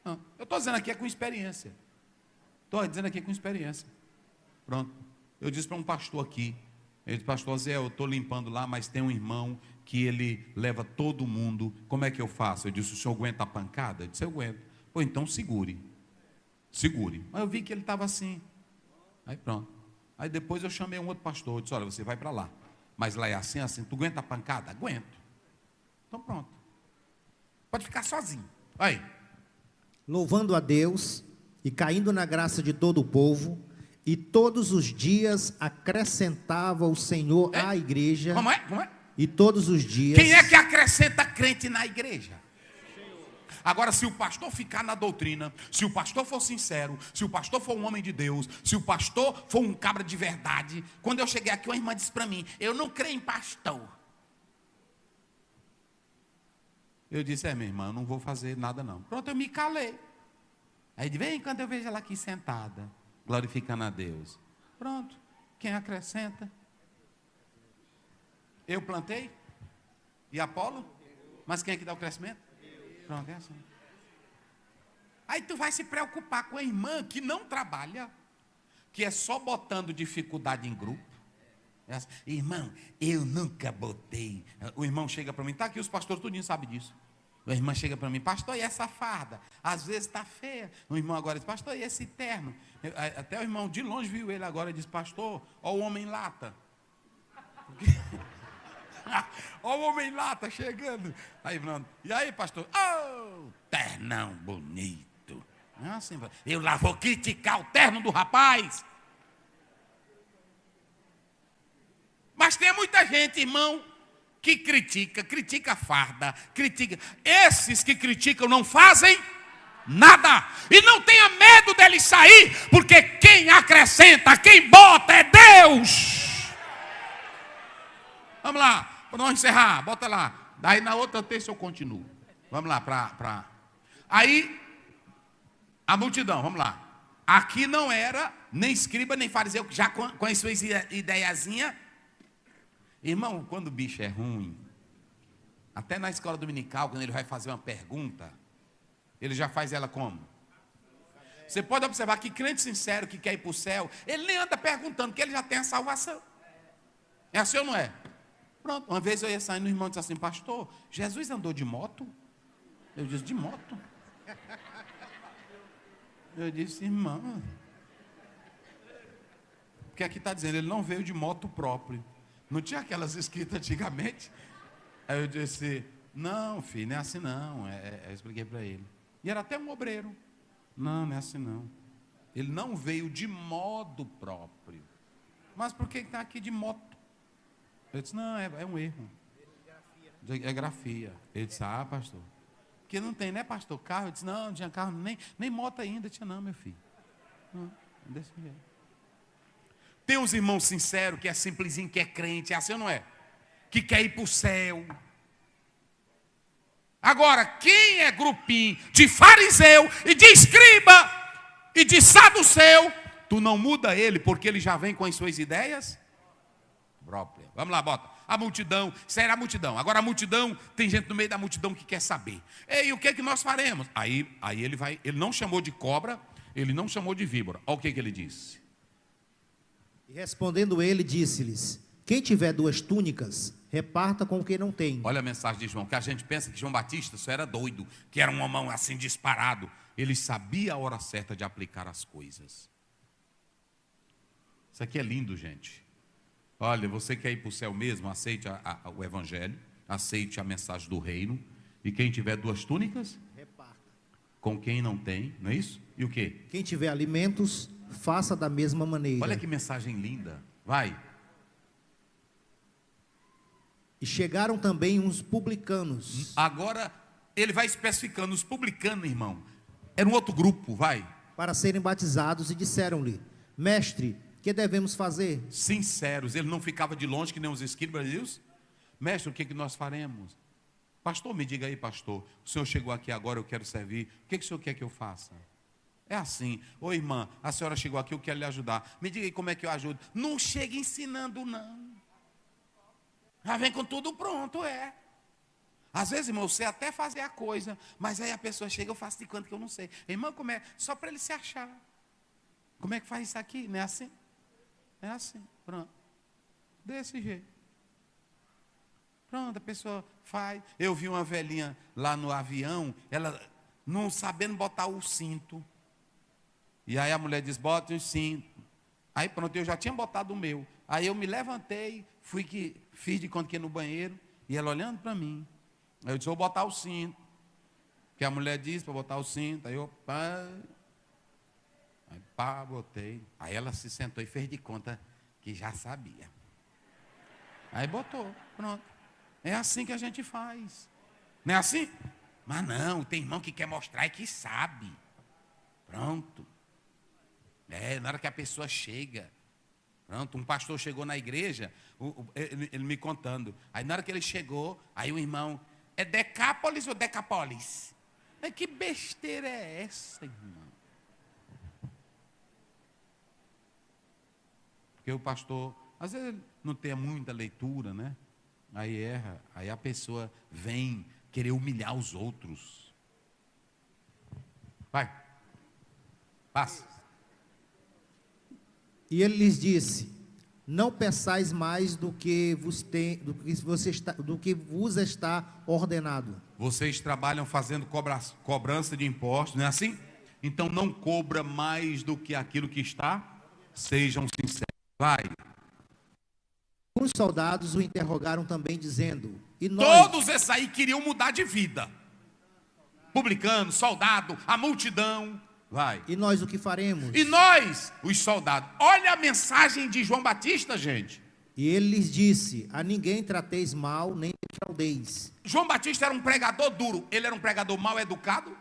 Speaker 1: Não, eu estou dizendo aqui com experiência. Estou dizendo aqui com experiência. Pronto. Eu disse para um pastor aqui. Ele disse: pastor Zé, eu estou limpando lá, mas tem um irmão que ele leva todo mundo. Como é que eu faço? Eu disse: o senhor aguenta a pancada? Eu disse: eu aguento. Pô, então segure. Segure. Mas eu vi que ele estava assim. Aí pronto. Aí depois eu chamei um outro pastor. Eu disse: olha, você vai para lá. Mas lá é assim, assim. Tu aguenta a pancada? Aguento. Então pronto. Pode ficar sozinho. Aí.
Speaker 2: Louvando a Deus e caindo na graça de todo o povo, e todos os dias acrescentava o Senhor à igreja.
Speaker 1: Como é? Como é?
Speaker 2: E todos os dias...
Speaker 1: Quem é que acrescenta crente na igreja? Agora, se o pastor ficar na doutrina, se o pastor for sincero, se o pastor for um homem de Deus, se o pastor for um cabra de verdade... Quando eu cheguei aqui, uma irmã disse para mim: eu não creio em pastor. Eu disse: minha irmã, eu não vou fazer nada não. Pronto, eu me calei. Aí de vez em quando eu vejo ela aqui sentada, glorificando a Deus. Pronto, quem acrescenta? Eu plantei? E Apolo? Mas quem é que dá o crescimento? Pronto, é assim. Aí tu vai se preocupar com a irmã que não trabalha, que é só botando dificuldade em grupo. É assim: irmão, eu nunca botei. O irmão chega para mim, está aqui os pastores, tudinho sabe disso. A irmã chega para mim: pastor, e essa farda? Às vezes está feia. O irmão agora diz: pastor, e esse terno? Até o irmão de longe viu ele agora e diz: pastor, ó o homem lata. Ó o homem lata chegando. Aí, pronto. E aí, pastor? Oh, ternão bonito. Não é assim, eu lá vou criticar o terno do rapaz. Mas tem muita gente, irmão, que critica a farda, critica. Esses que criticam não fazem nada. E não tenha medo deles sair, porque quem acrescenta, quem bota é Deus. Vamos lá, vamos encerrar, bota lá. Daí na outra terça eu continuo. Vamos lá, Aí, a multidão, vamos lá. Aqui não era nem escriba, nem fariseu, que já com a sua ideiazinha. Irmão, quando o bicho é ruim, até na escola dominical, quando ele vai fazer uma pergunta, ele já faz ela como? Você pode observar que crente sincero que quer ir para o céu, ele nem anda perguntando, porque ele já tem a salvação. É assim ou não é? Pronto, uma vez eu ia saindo, o irmão disse assim: pastor, Jesus andou de moto? Eu disse: de moto? Eu disse: irmão, porque aqui está dizendo, ele não veio de moto próprio. Não tinha aquelas escritas antigamente? Aí eu disse, não, filho, não é assim não. Eu expliquei para ele. E era até um obreiro. Não, não é assim não. Ele não veio de modo próprio. Mas por que está aqui de moto? Eu disse, não, é um erro. É grafia. Ele disse, pastor. Porque não tem, né, pastor? Carro? Eu disse, não tinha carro, nem moto ainda tinha não, meu filho. Não, desse jeito. Tem uns irmãos sinceros, que é simplesinho, que é crente, é assim ou não é? Que quer ir para o céu. Agora, quem é grupinho de fariseu e de escriba e de saduceu, tu não muda ele, porque ele já vem com as suas ideias próprias. Vamos lá, bota. A multidão, isso era a multidão. Agora a multidão, tem gente no meio da multidão que quer saber. Ei, o que é que nós faremos? Aí ele não chamou de cobra, ele não chamou de víbora. Olha o que ele disse.
Speaker 2: E respondendo ele, disse-lhes: quem tiver 2 túnicas, reparta com quem não tem.
Speaker 1: Olha a mensagem de João, que a gente pensa que João Batista só era doido, que era um homão assim disparado. Ele sabia a hora certa de aplicar as coisas. Isso aqui é lindo, gente. Olha, você quer ir para o céu mesmo? Aceite o evangelho, aceite a mensagem do reino. E quem tiver 2 túnicas,
Speaker 2: reparta
Speaker 1: com quem não tem, não é isso? E o quê?
Speaker 2: Quem tiver alimentos, faça da mesma maneira.
Speaker 1: Olha que mensagem linda. Vai.
Speaker 2: E chegaram também uns publicanos.
Speaker 1: Agora, ele vai especificando. Os publicanos, irmão, era um outro grupo, vai.
Speaker 2: Para serem batizados, e disseram-lhe: mestre, que devemos fazer?
Speaker 1: Sinceros, ele não ficava de longe que nem os escribas. Mestre, o que nós faremos? Pastor, me diga aí, pastor, o senhor chegou aqui agora, eu quero servir, o que o senhor quer que eu faça? É assim, ô irmã, a senhora chegou aqui, eu quero lhe ajudar, me diga aí como é que eu ajudo. Não chega ensinando não, já vem com tudo pronto, Às vezes, irmão, eu sei até fazer a coisa, mas aí a pessoa chega, eu faço de quanto que eu não sei. Irmã, como é? Só para ele se achar. Como é que faz isso aqui? Não é assim? É assim, pronto. Desse jeito. Pronto, a pessoa faz. Eu vi uma velhinha lá no avião, ela não sabendo botar o cinto. E aí a mulher diz, bota o cinto. Aí pronto, eu já tinha botado o meu. Aí eu me levantei, fiz de conta que ia no banheiro, e ela olhando para mim. Aí eu disse, vou botar o cinto. Que a mulher disse para botar o cinto. Aí eu, botei. Aí ela se sentou e fez de conta que já sabia. Aí botou, pronto. É assim que a gente faz. Não é assim? Mas não, tem irmão que quer mostrar e que sabe. Pronto. Na hora que a pessoa chega. Pronto, um pastor chegou na igreja, ele me contando. Aí na hora que ele chegou, aí o irmão, é Decápolis ou Decapolis? Mas que besteira é essa, irmão? Porque o pastor, às vezes não tem muita leitura, né? Aí erra, aí a pessoa vem querer humilhar os outros. Vai, passa.
Speaker 2: E ele lhes disse: não peçais mais do que vos está ordenado.
Speaker 1: Vocês trabalham fazendo cobrança de impostos, não é assim? Então não cobra mais do que aquilo que está. Sejam sinceros. Vai.
Speaker 2: Os soldados o interrogaram também, dizendo: e nós?
Speaker 1: Todos esses aí queriam mudar de vida. Publicano, soldado, a multidão. Vai.
Speaker 2: E nós o que faremos?
Speaker 1: E nós, os soldados. Olha a mensagem de João Batista, gente.
Speaker 2: E ele lhes disse: a ninguém trateis mal, nem defraudeis.
Speaker 1: João Batista era um pregador duro. Ele era um pregador mal educado.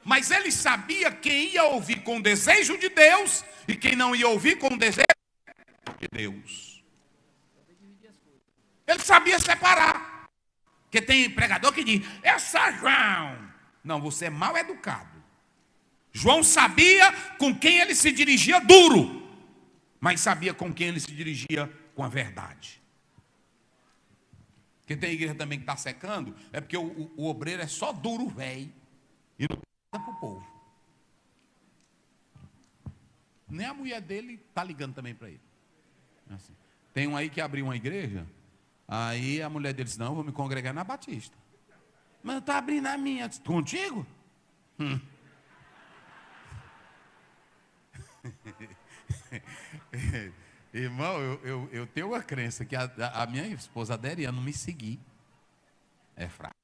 Speaker 1: Mas ele sabia quem ia ouvir com o desejo de Deus e quem não ia ouvir com o desejo de Deus. Ele sabia separar. Porque tem pregador que diz, é só João. Não, você é mal educado. João sabia com quem ele se dirigia duro, mas sabia com quem ele se dirigia com a verdade. Porque tem igreja também que está secando, é porque o obreiro é só duro, velho, e não dá para o povo. Nem a mulher dele está ligando também para ele. Assim. Tem um aí que abriu uma igreja, aí a mulher dele disse, não, eu vou me congregar na Batista. Mas eu estou abrindo a minha. Disse, contigo? Irmão, eu tenho uma crença que a minha esposa Adéria não me seguir é fraco.